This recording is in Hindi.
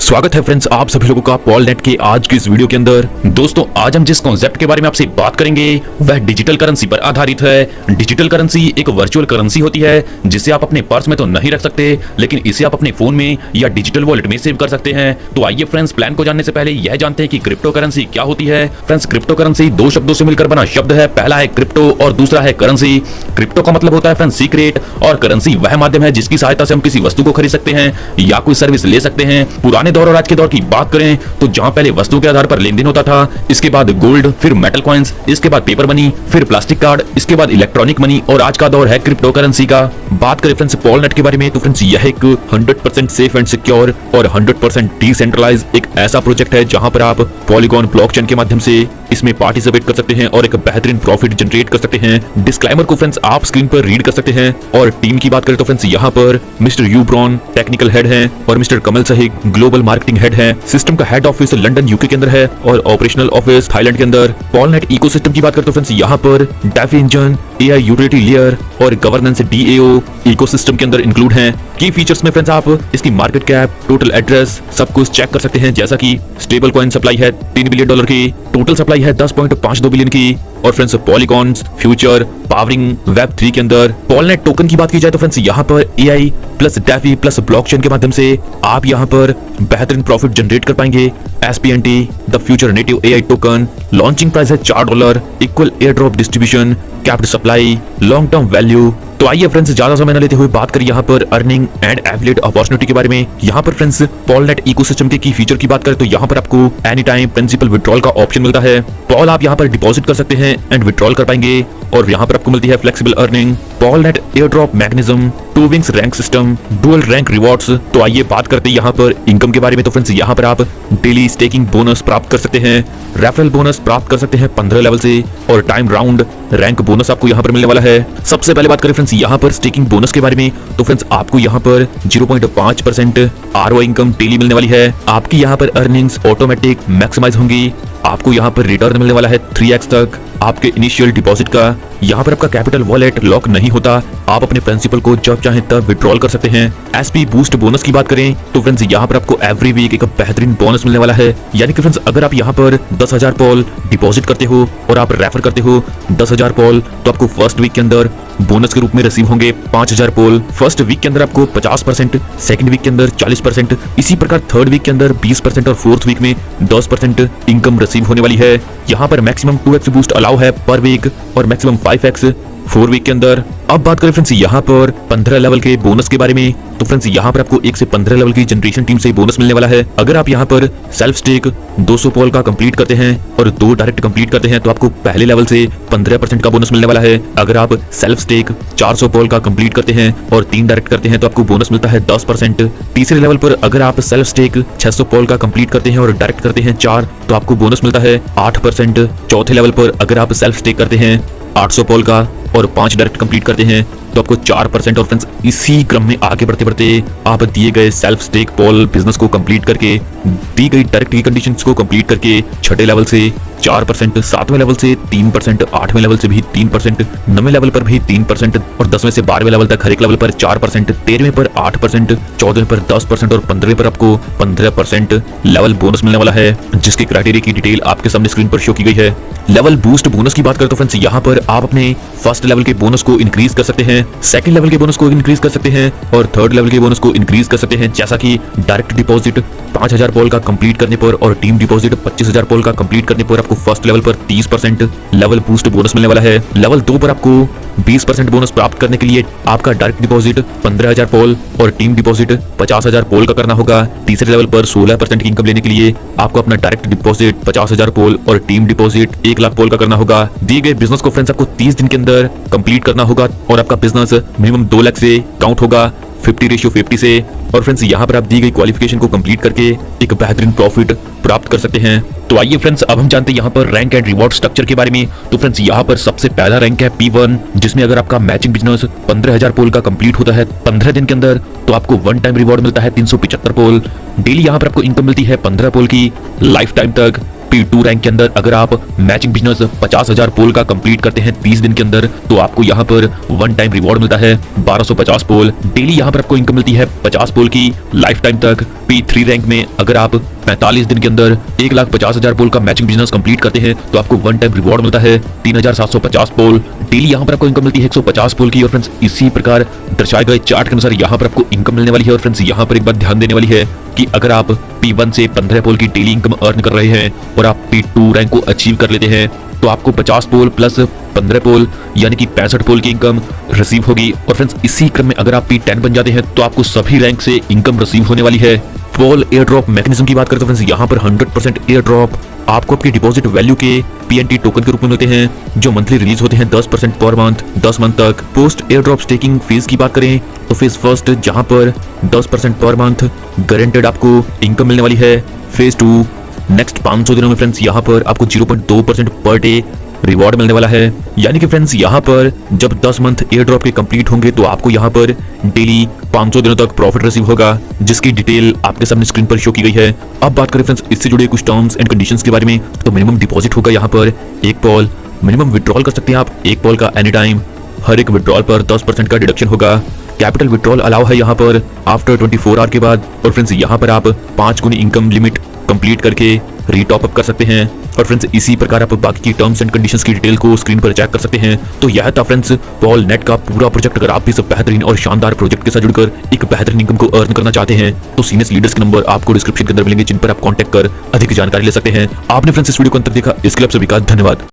स्वागत है फ्रेंड्स आप सभी लोगों का पॉल नेट के आज की इस वीडियो के अंदर। दोस्तों आज हम जिस कॉन्सेप्ट के बारे में आपसे बात करेंगे वह डिजिटल करेंसी पर आधारित है। डिजिटल करेंसी एक वर्चुअल करेंसी होती है जिसे आप अपने पर्स में तो नहीं रख सकते, लेकिन इसे आप अपने फोन में या डिजिटल वॉलेट में सेव कर सकते हैं। तो आइए फ्रेंड्स प्लान को जानने से पहले यह जानते हैं कि क्रिप्टो करेंसी क्या होती है। फ्रेंड्स क्रिप्टो करेंसी दो शब्दों से मिलकर बना शब्द है, पहला है क्रिप्टो और दूसरा है करेंसी। क्रिप्टो का मतलब होता है फ्रेंड्स सीक्रेट और करेंसी वह माध्यम है जिसकी सहायता से हम किसी वस्तु को खरीद सकते हैं या कोई सर्विस ले सकते हैं। पुराने दौर और आज के दौर की बात करें तो जहां पहले वस्तु के आधार पर लेन देन होता था, इसके बाद गोल्ड, फिर मेटल कॉइंस, इसके बाद पेपर मनी, फिर प्लास्टिक कार्ड, इसके बाद इलेक्ट्रॉनिक मनी और आज का दौर है क्रिप्टो करेंसी का। बात करें फ्रेंड्स पॉल नेट के बारे में तो फ्रेंड्स यह एक 100% सेफ एंड सिक्योर और 100% डिसेंट्रलाइज एक ऐसा प्रोजेक्ट है जहां पर आप पॉलीगॉन ब्लॉकचेन के माध्यम से इसमें पार्टिसिपेट कर सकते हैं और एक बेहतरीन प्रॉफिट जनरेट कर सकते हैं। डिस्क्लेमर को फ्रेंड्स आप स्क्रीन पर रीड कर सकते हैं। और टीम की बात करें तो फ्रेंड्स यहाँ पर मिस्टर यू ब्रॉन टेक्निकल हेड हैं और mister Kamal Sahik global marketing head हैं। सिस्टम का हेड ऑफिस लंदन यूके के अंदर है और ऑपरेशनल ऑफिस थाईलैंड के अंदर। पॉल नेट इकोसिस्टम की बात करें तो फ्रेंड्स यहाँ पर DeFi engine, AI utility layer और गवर्नेंस डीएओ इकोसिस्टम के अंदर इंक्लूड हैं। की फीचर्स में फ्रेंड्स आप इसकी मार्केट कैप, टोटल एड्रेस सब कुछ चेक कर सकते हैं, जैसा कि स्टेबल कॉइन सप्लाई है $3 बिलियन की, टोटल सप्लाई है 10.52 बिलियन की। और friends polygons future powering Web3 के अंदर। पॉलनेट टोकन की बात की जाए तो फ्रेंड्स यहाँ पर AI plus DeFi plus blockchain के माध्यम से आप यहाँ पर बेहतरीन प्रॉफिट जनरेट कर पाएंगे। SPNT the future native AI token, launching price है $4, equal air drop distribution, capped supply, long term value. तो आइए फ्रेंड्स ज्यादा समय न लेते हुए बात करें यहाँ पर अर्निंग एंड एफिलिएट अपॉर्चुनिटी के बारे में। यहाँ पर फ्रेंड्स पॉलनेट इकोसिस्टम के की फीचर की बात करें तो यहाँ पर आपको एनी टाइम प्रिंसिपल विड्रॉल का ऑप्शन मिलता है। पॉल आप यहाँ पर डिपॉजिट कर सकते हैं एंड विड्रॉल कर पाएंगे और यहाँ पर आपको मिलती है flexible earning. Paulnet airdrop mechanism, 2 wings rank system, dual rank rewards. तो आइए बात करते हैं यहाँ पर इनकम के बारे में। तो फ्रेंड्स यहाँ पर आप डेली स्टेकिंग बोनस प्राप्त कर सकते हैं, रेफरल बोनस प्राप्त कर सकते हैं 15 लेवल से और टाइम राउंड रैंक बोनस आपको यहाँ पर मिलने वाला है। सबसे पहले बात करें फ्रेंड्स यहाँ पर स्टेकिंग बोनस के बारे में तो फ्रेंड्स आपको यहाँ पर 0.5% ROI इनकम डेली मिलने वाली है। आपकी यहाँ पर अर्निंग्स ऑटोमेटिक मैक्सिमाइज होंगी। आपको यहाँ पर रिटर्न मिलने वाला है 3x तक आपके इनिशियल डिपॉजिट का। यहाँ पर आपका कैपिटल वॉलेट लॉक नहीं होता, आप अपने प्रिंसिपल को जब चाहें तब विड्रॉल कर सकते हैं। SP बूस्ट बोनस की बात करें तो फ्रेंड्स यहाँ पर आपको एवरी वीक एक बेहतरीन बोनस मिलने वाला है। यानी कि फ्रेंड्स अगर आप यहाँ पर 10,000 पॉल डिपॉजिट करते हो और आप रेफर करते हो 10,000 पॉल तो आपको फर्स्ट वीक के अंदर बोनस के रूप में रिसीव होंगे 5,000 पॉल। फर्स्ट वीक के अंदर आपको 50%, सेकंड वीक के अंदर 40%, इसी प्रकार थर्ड वीक के अंदर 20% और फोर्थ वीक में 10% इनकम रिसीव होने वाली है। यहाँ पर मैक्सिमम 2x बूस्ट अलाउ है पर वीक और मैक्सिमम 5x 4 वीक के अंदर। अब बात करें फ्रेंड्स यहाँ पर 15 लेवल के बोनस के बारे में तो फ्रेंड्स यहाँ पर आपको 1 से 15 लेवल की जनरेशन टीम से बोनस मिलने वाला है। अगर आप यहाँ पर सेल्फ स्टेक 200 पॉल का कंप्लीट करते हैं और 2 डायरेक्ट कंप्लीट करते हैं तो आपको पहले लेवल से 15% का बोनस मिलने वाला है। अगर आप सेल्फ स्टेक 400 पॉल का कंप्लीट करते हैं और 3 डायरेक्ट करते हैं तो आपको बोनस मिलता है 10%। तीसरे लेवल पर अगर आप सेल्फ स्टेक 600 पॉल का कंप्लीट करते हैं और डायरेक्ट करते हैं 4 तो आपको बोनस मिलता है 8%। चौथे लेवल पर अगर आप सेल्फ स्टेक करते हैं 800 पॉल का और 5 डायरेक्ट कंप्लीट करते हैं तो आपको 4%। और फ्रेंड्स इसी क्रम में आगे बढ़ते बढ़ते आप दिए गए सेल्फ स्टेक पॉल बिजनेस को कंप्लीट करके दी गई डायरेक्ट की कंडीशंस को कंप्लीट करके छठे लेवल से 4%, 7वें लेवल से 3%, 8वें लेवल से भी 3%, 9वें लेवल पर भी 3% और 10वें से 12वें लेवल तक हर एक लेवल पर 4%, 13वें पर 8%, 14वें पर 10% और 15वें पर आपको 15% लेवल बोनस मिलने वाला है, जिसके क्राइटेरिया की डिटेल आपके सामने स्क्रीन पर शो की गई है। लेवल बूस्ट बोनस की बात करें तो फ्रेंड्स यहाँ पर आप अपने फर्स्ट लेवल के बोनस को इंक्रीज कर सकते हैं, सेकंड लेवल के बोनस को इंक्रीज कर सकते हैं और थर्ड लेवल के बोनस को इंक्रीज कर सकते हैं, जैसा कि डायरेक्ट डिपॉजिट 5,000 पॉल का कंप्लीट करने पर और टीम डिपॉजिट 25,000 पॉल का कंप्लीट करने पर आपको फर्स्ट लेवल पर 30% लेवल बूस्ट बोनस मिलने वाला है। लेवल 2 पर आपको 20% बोनस प्राप्त करने के लिए आपका डायरेक्ट डिपॉजिट 15,000 पॉल और टीम डिपॉजिट 50,000 पॉल का करना होगा। तीसरे लेवल पर 16% की इनकम लेने के लिए आपको अपना डायरेक्ट डिपॉजिट 50,000 पॉल और टीम डिपॉजिट 1 लाख पॉल का करना होगा। दिए गए बिजनेस को फ्रेंड्स आपको 30 दिन के अंदर कंप्लीट करना होगा और आपका बिजनेस मिनिमम 2 लाख से काउंट होगा 50:50 से। और फ्रेंड्स यहाँ पर आप दी गई क्वालिफिकेशन को कंप्लीट करके एक बेहतरीन प्रॉफिट प्राप्त कर सकते हैं। तो आइए फ्रेंड्स अब हम जानते हैं यहाँ पर रैंक एंड रिवॉर्ड स्ट्रक्चर के बारे में। तो फ्रेंड्स यहाँ पर सबसे पहला रैंक है P1, जिसमें अगर आपका मैचिंग बिजनेस 15,000 पोल का कंप्लीट होता है 15 दिन के अंदर तो आपको वन टाइम रिवॉर्ड मिलता है 375 पोल। डेली यहाँ पर आपको इनकम मिलती है 15 पोल की लाइफ टाइम तक। P2 रैंक के अंदर अगर आप मैचिंग बिजनेस 50,000 पोल का कंप्लीट करते हैं 30 दिन के अंदर तो आपको यहाँ पर वन टाइम रिवॉर्ड मिलता है 1250 पोल। डेली यहाँ पर आपको इनकम मिलती है 50 पोल की लाइफ टाइम तक। P3 रैंक में अगर आप 45 दिन के अंदर 1,50,000 पोल का मैचिंग बिजनेस कंप्लीट करते हैं तो आपको वन टाइम रिवॉर्ड मिलता है 3,750 पोल। डेली यहाँ पर आपको इनकम मिलती है 150 पोल की। और फ्रेंड्स इसी प्रकार दर्शाए गए चार्ट के अनुसार यहाँ पर आपको इनकम मिलने वाली है। और फ्रेंड्स यहाँ पर एक बात ध्यान देने वाली है कि अगर आप P1 से 15 पोल की डेली इनकम अर्न कर रहे हैं और आप P2 रैंक को अचीव कर लेते हैं तो आपको 50 पोल प्लस 15 पोल यानी कि 65 पोल की इनकम रिसीव होगी। और फ्रेंड्स इसी क्रम में अगर आप P10 बन जाते हैं तो आपको सभी रैंक से इनकम रिसीव होने वाली है। पोल एयर ड्रॉप मैकेनिज्म की बात करें तो फ्रेंड्स यहाँ पर 100% एयर ड्रॉप आपको आपके डिपॉजिट वैल्यू के PNT टोकन के रूप में मिलते हैं जो मंथली रिलीज होते हैं 10% पर मंथ 10 मंथ तक। Post air drop staking fees की बात करें तो फेज फर्स्ट जहां पर 10% पर मंथ गारंटेड आपको इनकम मिलने वाली है। फेज 2 नेक्स्ट 500 दिनों में फ्रेंड्स यहाँ पर आपको 0.2% पर डे रिवॉर्ड मिलने वाला है। यानी कि फ्रेंड्स यहाँ पर जब 10 मंथ एयर ड्रॉप के कंप्लीट होंगे तो आपको यहाँ पर डेली 500 दिनों तक प्रॉफिट रिसीव होगा जिसकी डिटेल आपके सामने स्क्रीन पर शो की गई है। अब बात करें फ्रेंड्स इससे जुड़े कुछ टर्म्स एंड कंडीशंस के बारे में तो मिनिमम डिपॉजिट होगा यहाँ पर 1 पॉल। मिनिमम विड्रॉल कर सकते हैं आप 1 पॉल का एनी टाइम। हर एक विड्रॉल पर 10% का डिडक्शन होगा। कैपिटल विड्रॉल अलाउ है यहाँ पर आफ्टर 24 आवर के बाद। और फ्रेंड्स यहाँ पर आप 5 गुनी इनकम लिमिट कंप्लीट करके रीटॉप अप कर सकते हैं। और फ्रेंड्स इसी प्रकार आप बाकी की टर्म्स एंड कंडीशंस की डिटेल को स्क्रीन पर चेक कर सकते हैं। तो यह था फ्रेंड्स पॉल नेट का पूरा प्रोजेक्ट। अगर आप भी इस बेहतरीन और शानदार प्रोजेक्ट के साथ जुड़कर एक बेहतरीन इनकम को अर्न करना चाहते हैं तो सीनियर लीडर्स के नंबर आपको डिस्क्रिप्शन के अंदर मिलेंगे जिन पर आप कांटेक्ट कर अधिक जानकारी ले सकते हैं। आपने फ्रेंड्स इस वीडियो को अंत तक देखा इसके लिए आप सभी का धन्यवाद।